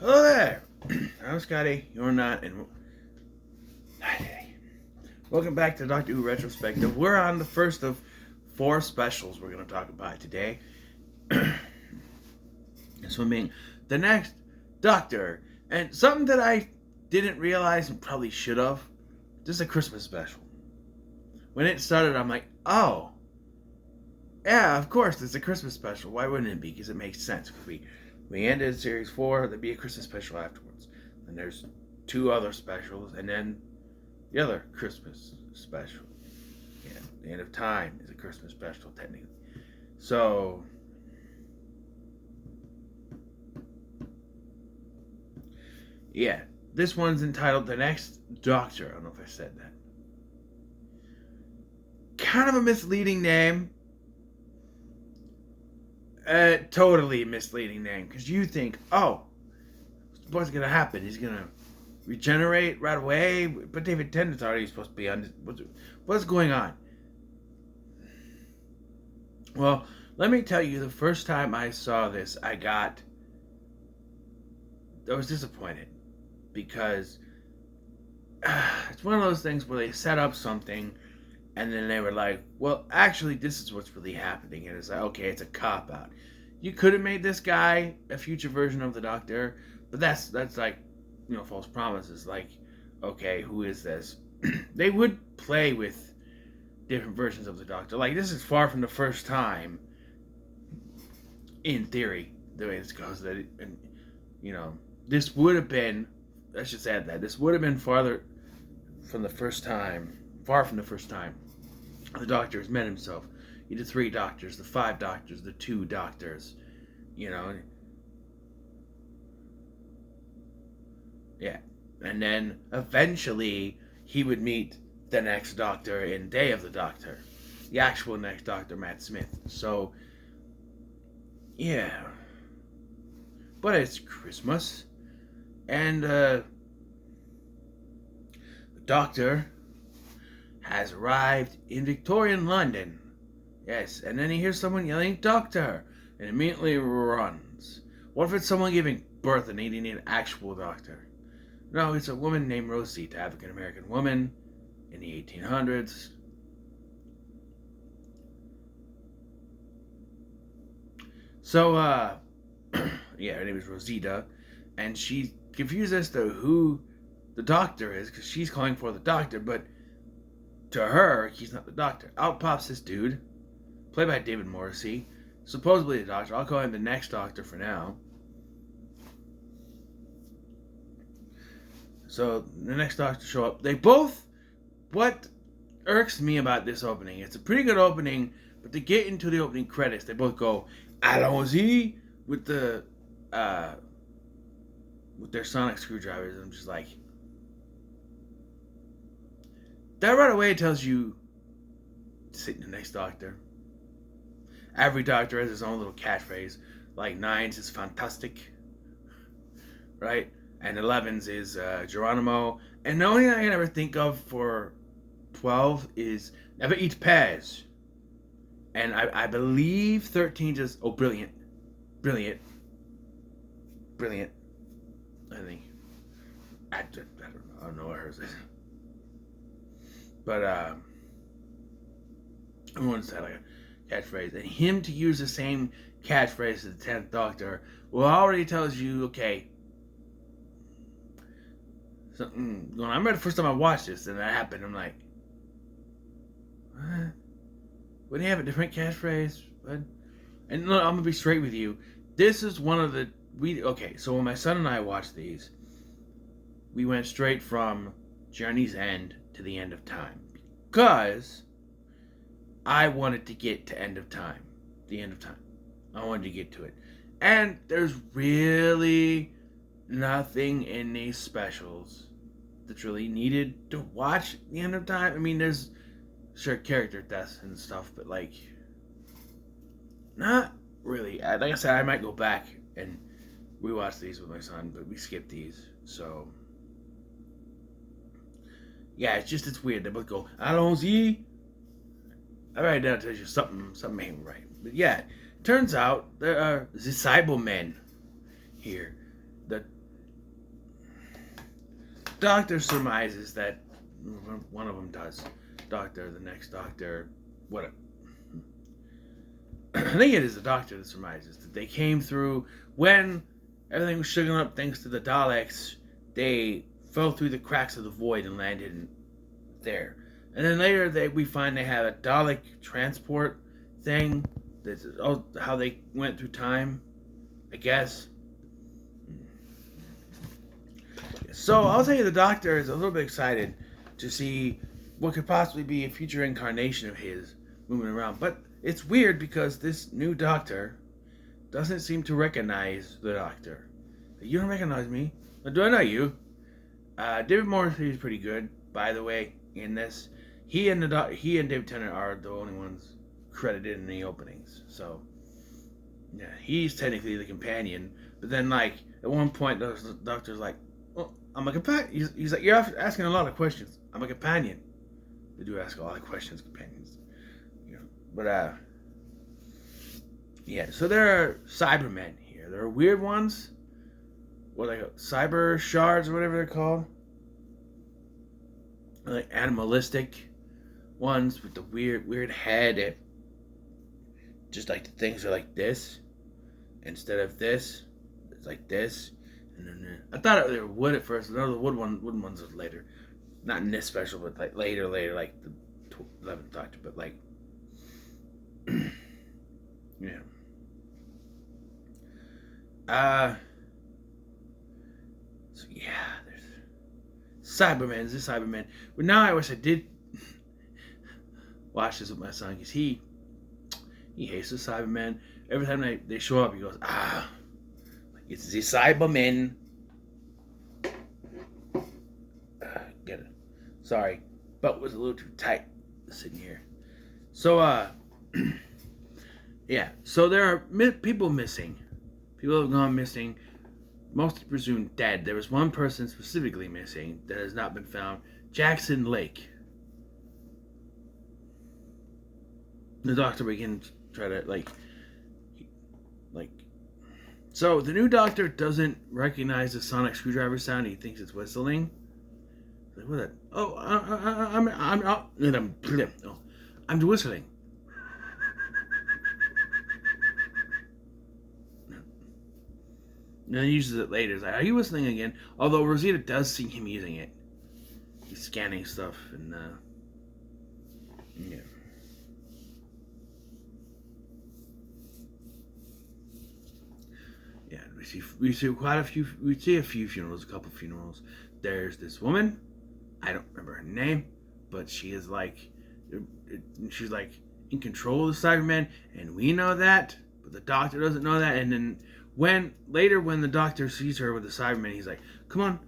Hello there. I'm Scotty. You're not, and welcome back to Doctor Who Retrospective. We're on the first of 4 specials we're going to talk about today. This one being the next Doctor, and something that I didn't realize and probably should have. This is a Christmas special. When it started, I'm like, oh, yeah, of course, it's a Christmas special. Why wouldn't it be? Because it makes sense. Because we ended series 4, there'd be a Christmas special afterwards. And there's 2 other specials, and then the other Christmas special. Yeah, the End of Time is a Christmas special, technically. So, yeah, this one's entitled The Next Doctor. I don't know if I said that. Kind of a misleading name. Totally misleading name, because you think, oh, what's going to happen? He's going to regenerate right away? But David Tennant's already supposed to be on this. What's going on? Well, let me tell you, the first time I saw this, I was disappointed, because it's one of those things where they set up something and then they were like, well, actually, this is what's really happening. And it's like, okay, it's a cop-out. You could have made this guy a future version of the Doctor, but that's like, false promises. Like, okay, who is this? They would play with different versions of the Doctor. Like, this is far from the first time, in theory, the way this goes. This would have been, I should say that, this would have been far from the first time the Doctor has met himself. You did 3 Doctors, the 5 Doctors, the 2 Doctors, Yeah. And then eventually he would meet the next Doctor in Day of the Doctor. The actual next Doctor, Matt Smith. So, yeah. But it's Christmas. And the Doctor has arrived in Victorian London. Yes, and then he hears someone yelling, Doctor, and immediately runs. What if it's someone giving birth and needing an actual doctor? No, it's a woman named Rosita, African-American woman in the 1800s. So, yeah, her name is Rosita, and she's confused as to who the Doctor is, because she's calling for the Doctor, but to her, he's not the Doctor. Out pops this dude, played by David Morrissey, supposedly the Doctor. I'll call him the next Doctor for now. So, the next Doctor show up. They both, what irks me about this opening, it's a pretty good opening, but to get into the opening credits, they both go, allons-y, with their sonic screwdrivers. I'm just like, that right away tells you sit in the next Doctor. Every Doctor has his own little catchphrase. Like 9's is fantastic, right? And 11's is Geronimo. And the only thing I can ever think of for 12 is never eat pears. And I believe 13 is brilliant. I think. I don't know what hers is. But everyone's had like a catchphrase, and him to use the same catchphrase as the 10th Doctor, well, already tells you, okay, something going on. I remember the first time I watched this, and that happened. I'm like, what? Wouldn't he have a different catchphrase? What? And look, I'm gonna be straight with you. This is one of the so when my son and I watched these, we went straight from Journey's End to the End of Time, because I wanted to get to End of Time, the End of Time. I wanted to get to it, and there's really nothing in these specials that's really needed to watch the End of Time. I mean, there's sure character deaths and stuff, but like, not really. Like I said, I might go back and rewatch these with my son, but we skipped these, so. Yeah, it's weird. They both go, allons-y. Alright, that tells you something ain't right. But yeah, turns out there are the Cybermen here. The Doctor surmises that one of them does. Doctor, the next doctor, whatever. I think it is the doctor that surmises that they came through when everything was sugaring up thanks to the Daleks. They fell through the cracks of the void and landed there. And then later we find they have a Dalek transport thing. That's how they went through time, I guess. So I'll tell you, the Doctor is a little bit excited to see what could possibly be a future incarnation of his moving around. But it's weird because this new Doctor doesn't seem to recognize the Doctor. You don't recognize me? Do I know you? David Morrissey is pretty good, by the way, in this. He and David Tennant are the only ones credited in the openings. So, yeah, he's technically the companion. But then, like, at one point, the Doctor's like, well, I'm a companion. He's like, you're asking a lot of questions. I'm a companion. They do ask a lot of questions, companions. You know, but, yeah, so there are Cybermen here. There are weird ones. What are they called? Cyber shards or whatever they're called. Like animalistic ones with the weird head. And just like the things are like this. Instead of this, it's like this. And then I thought they were wood at first. No, the wooden ones was later. Not in this special, but like later, like the 11th Doctor. But like, yeah. So yeah, there's Cybermen. This Cyberman. But now I wish I did watch this with my son because he hates the Cybermen. Every time they show up, he goes, it's the Cybermen. Get it. Sorry, butt was a little too tight sitting here. So yeah. So there are people missing. People have gone missing. Mostly presumed dead. There was one person specifically missing that has not been found. Jackson Lake. The Doctor begins to try to like. So the new Doctor doesn't recognize the sonic screwdriver sound. He thinks it's whistling. Like what? I'm whistling. And then he uses it later. He's like, are you whistling again? Although Rosita does see him using it. He's scanning stuff and yeah. Yeah, we see a few funerals, a couple funerals. There's this woman, I don't remember her name, but she's like in control of the Cybermen, and we know that, but the Doctor doesn't know that. And then when the Doctor sees her with the Cybermen, he's like, come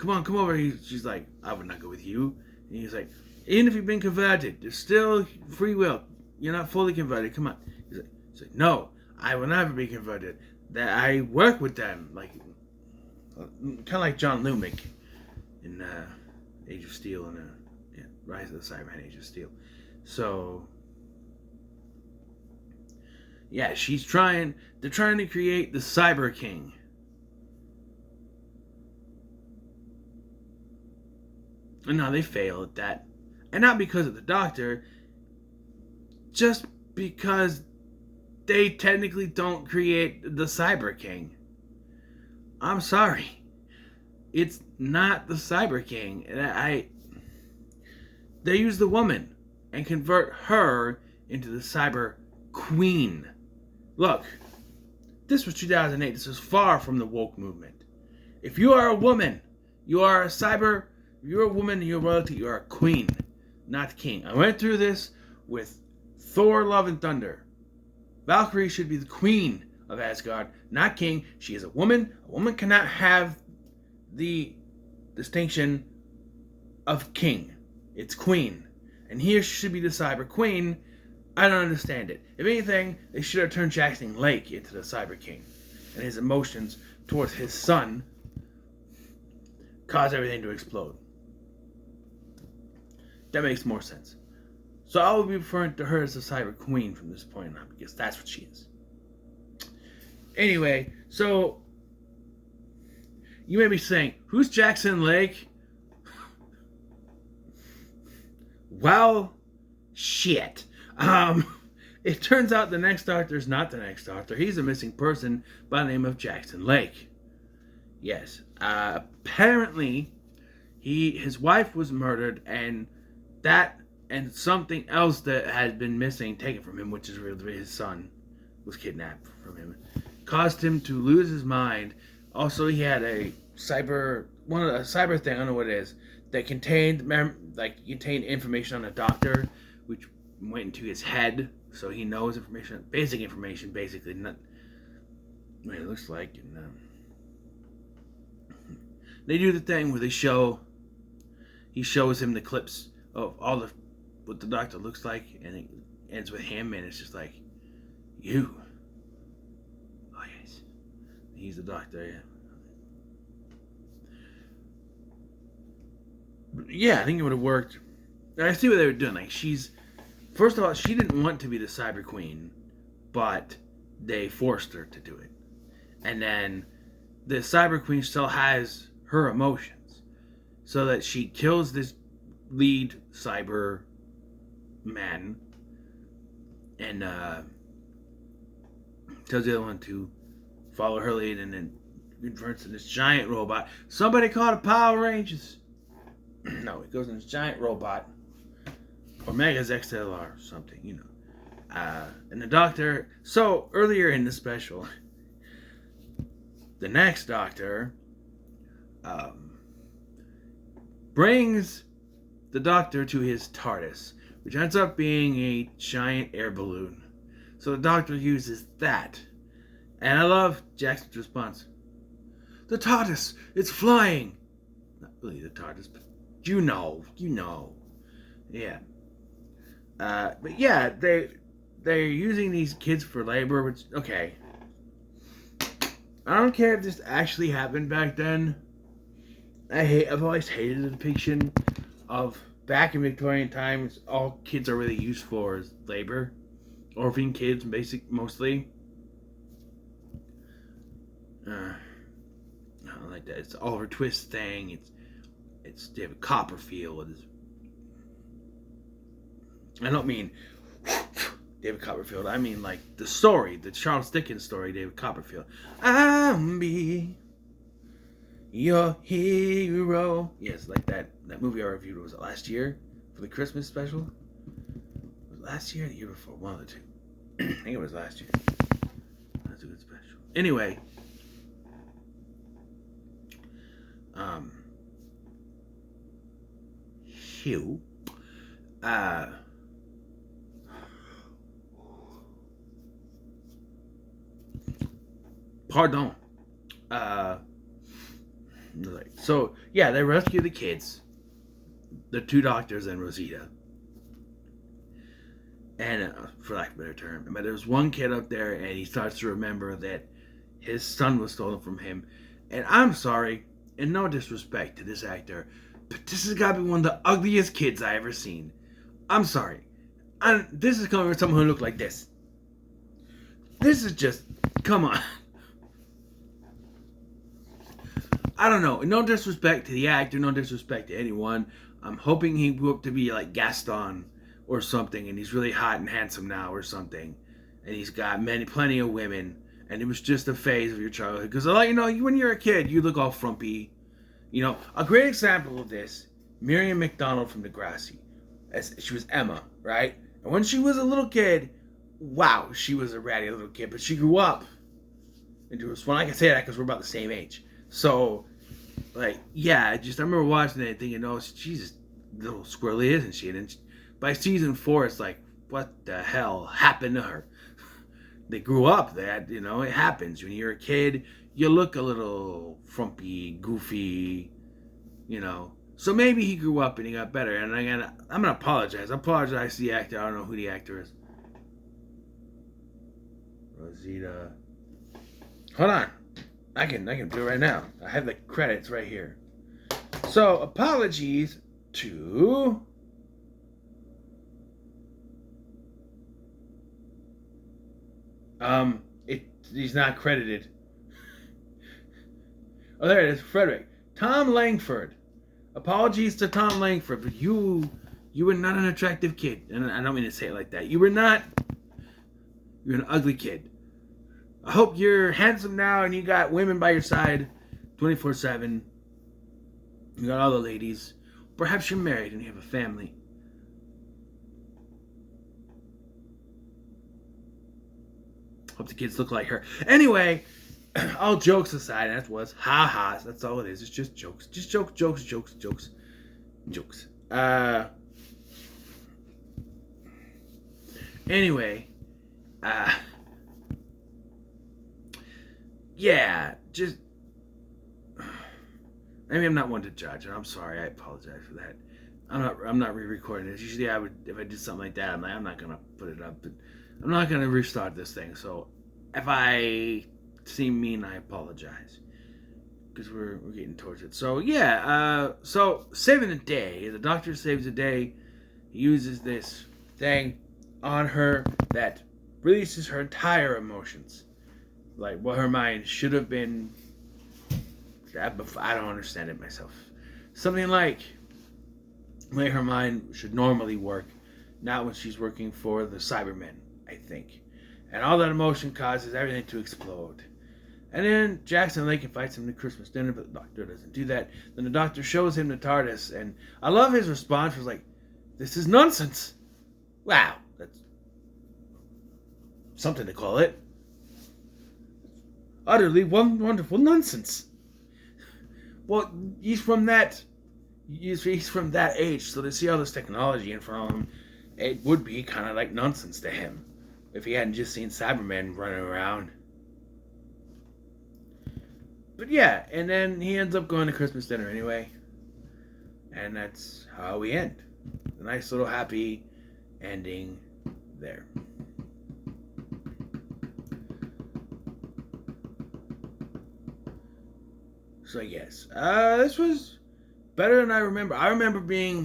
over. She's like, I would not go with you. And he's like, even if you've been converted, there's still free will. You're not fully converted. Come on. He's like, no, I will never be converted. That I work with them, like kind of like John Lumick in Age of Steel and Rise of the Cybermen, Age of Steel. So yeah, they're trying to create the Cyber King. And now they fail at that. And not because of the Doctor, just because they technically don't create the Cyber King. I'm sorry. It's not the Cyber King. They use the woman and convert her into the Cyber Queen. Look, this was 2008. This is far from the woke movement. If you are a woman, you are a cyber. If you're a woman, you're royalty. You are a queen, not king. I went through this with Thor: Love and Thunder. Valkyrie should be the queen of Asgard, not king. She is a woman. A woman cannot have the distinction of king. It's queen. And here she should be the Cyber Queen. I don't understand it. If anything, they should have turned Jackson Lake into the Cyber King. And his emotions towards his son caused everything to explode. That makes more sense. So I will be referring to her as the Cyber Queen from this point on, because that's what she is. Anyway, so you may be saying, who's Jackson Lake? Well, shit. It turns out the next doctor is not the next doctor. He's a missing person by the name of Jackson Lake. Yes. Apparently, his wife was murdered, and something else that had been missing, taken from him, which is really his son, was kidnapped from him, caused him to lose his mind. Also, he had a cyber thing, I don't know what it is, that contained information on a doctor, which went into his head, so he knows basic information, basically, not what it looks like. And they do the thing where he shows him the clips of what the doctor looks like, and it ends with him, and it's just like, you. Oh yes, he's the doctor. Yeah. Yeah, I think it would have worked. I see what they were doing. Like, first of all, she didn't want to be the Cyber Queen, but they forced her to do it. And then the Cyber Queen still has her emotions, so that she kills this lead cyber man and tells the other one to follow her lead, and then converts in this giant robot. Somebody call the Power Rangers. No, it goes in this giant robot, or Megas XLR or something, you know. And the doctor. So earlier in the special, the next doctor brings the doctor to his TARDIS, which ends up being a giant air balloon. So the doctor uses that. And I love Jackson's response. The TARDIS, it's flying. Not really the TARDIS, but you know. Yeah. But yeah, they're using these kids for labor, which, okay. I don't care if this actually happened back then. I've always hated the depiction of back in Victorian times, all kids are really used for is labor. Orphan kids, mostly. I don't like that. It's Oliver Twist thing. It's David Copperfield. I don't mean David Copperfield. I mean like the story, the Charles Dickens story, David Copperfield. I'll be your hero. Yes, like that movie I reviewed, was it last year for the Christmas special? Was it last year or the year before? One of the two. I think it was last year. That's a good special. Anyway, Hugh, pardon. So yeah, they rescue the kids, the two doctors and Rosita, and for lack of a better term, but there's one kid up there, and he starts to remember that his son was stolen from him. And I'm sorry, and no disrespect to this actor, but this has got to be one of the ugliest kids I ever seen. I'm sorry, this is coming from someone who looked like this. This is just, come on. I don't know. No disrespect to the actor, no disrespect to anyone. I'm hoping he grew up to be like Gaston or something, and he's really hot and handsome now or something, and he's got plenty of women, and it was just a phase of your childhood. Because when you're a kid, you look all frumpy. A great example of this, Miriam McDonald from Degrassi. She was Emma, right? And when she was a little kid, wow, she was a ratty little kid. But she grew up into a swan. I can say that because we're about the same age. So, I remember watching it thinking, oh, she's just a little squirrely, isn't she? And by season 4, it's like, what the hell happened to her? They grew up, it happens. When you're a kid, you look a little frumpy, goofy, So maybe he grew up and he got better. And again, I'm going to apologize. I apologize to the actor. I don't know who the actor is. Rosita. Hold on. I can do it right now. I have the credits right here. So, apologies to he's not credited. Oh, there it is. Frederick. Tom Langford. Apologies to Tom Langford, but you You were not an attractive kid. And I don't mean to say it like that. You were not. You're an ugly kid. I hope you're handsome now and you got women by your side 24/7. You got all the ladies. Perhaps you're married and you have a family. Hope the kids look like her. Anyway, all jokes aside, that was ha-has. That's all it is. It's just jokes. Just jokes. Anyway, yeah, just maybe I'm not one to judge, and I'm sorry. I apologize for that. I'm not re-recording this. Usually, I would, if I did something like that, I'm not gonna put it up, but I'm not gonna restart this thing. So if I seem mean, I apologize, because we're getting towards it. So yeah, so saving the day. The doctor saves the day. He uses this thing on her that releases her entire emotions, like what her mind should have been. I don't understand it myself. Something like the way her mind should normally work, not when she's working for the Cybermen, I think. And all that emotion causes everything to explode. And then Jackson Lake invites him to Christmas dinner, but the doctor doesn't do that. Then the doctor shows him the TARDIS, and I love his response. Was like, "This is nonsense." Wow, that's something to call it. Utterly wonderful nonsense. Well, he's from that age, so to see all this technology in front of him, it would be kind of like nonsense to him if he hadn't just seen Cybermen running around. But yeah, and then he ends up going to Christmas dinner anyway, and that's how we end. A nice little happy ending there. So yes, this was better than I remember. I remember being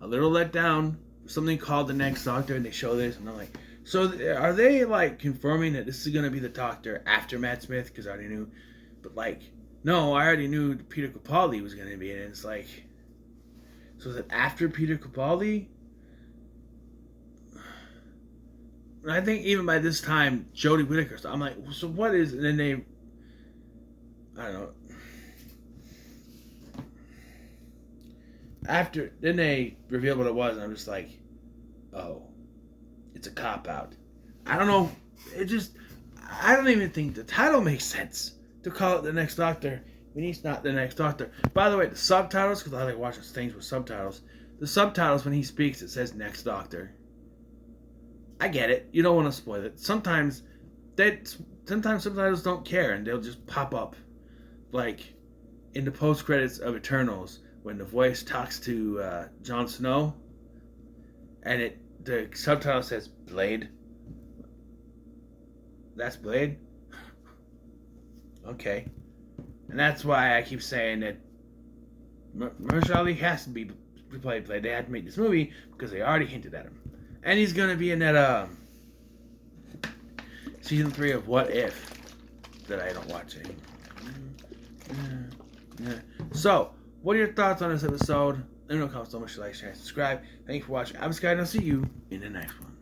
a little let down. Something called The Next Doctor, and they show this, and I'm like, so are they like confirming that this is going to be the Doctor after Matt Smith? Because I already knew, but like, no, I already knew Peter Capaldi was going to be in it. It's like, so is it after Peter Capaldi? And I think even by this time, Jodie Whittaker. So I'm like, so what is? And then they, I don't know. Then they revealed what it was, and I'm just like, oh, it's a cop-out. I don't know, I don't even think the title makes sense to call it The Next Doctor when he's not the Next Doctor. By the way, the subtitles, because I like watching things with subtitles, the subtitles, when he speaks, it says Next Doctor. I get it, you don't want to spoil it. Sometimes subtitles don't care, and they'll just pop up, like in the post-credits of Eternals, when the voice talks to Jon Snow, and the subtitle says Blade. That's Blade? Okay. And that's why I keep saying that Mahershala Ali has to be played Blade. They had to make this movie because they already hinted at him. And he's going to be in that season 3 of What If that I don't watch anymore. So, what are your thoughts on this episode? Let me know in the comments. So much like, share, and subscribe. Thank you for watching. I'm Sky, and I'll see you in the next one.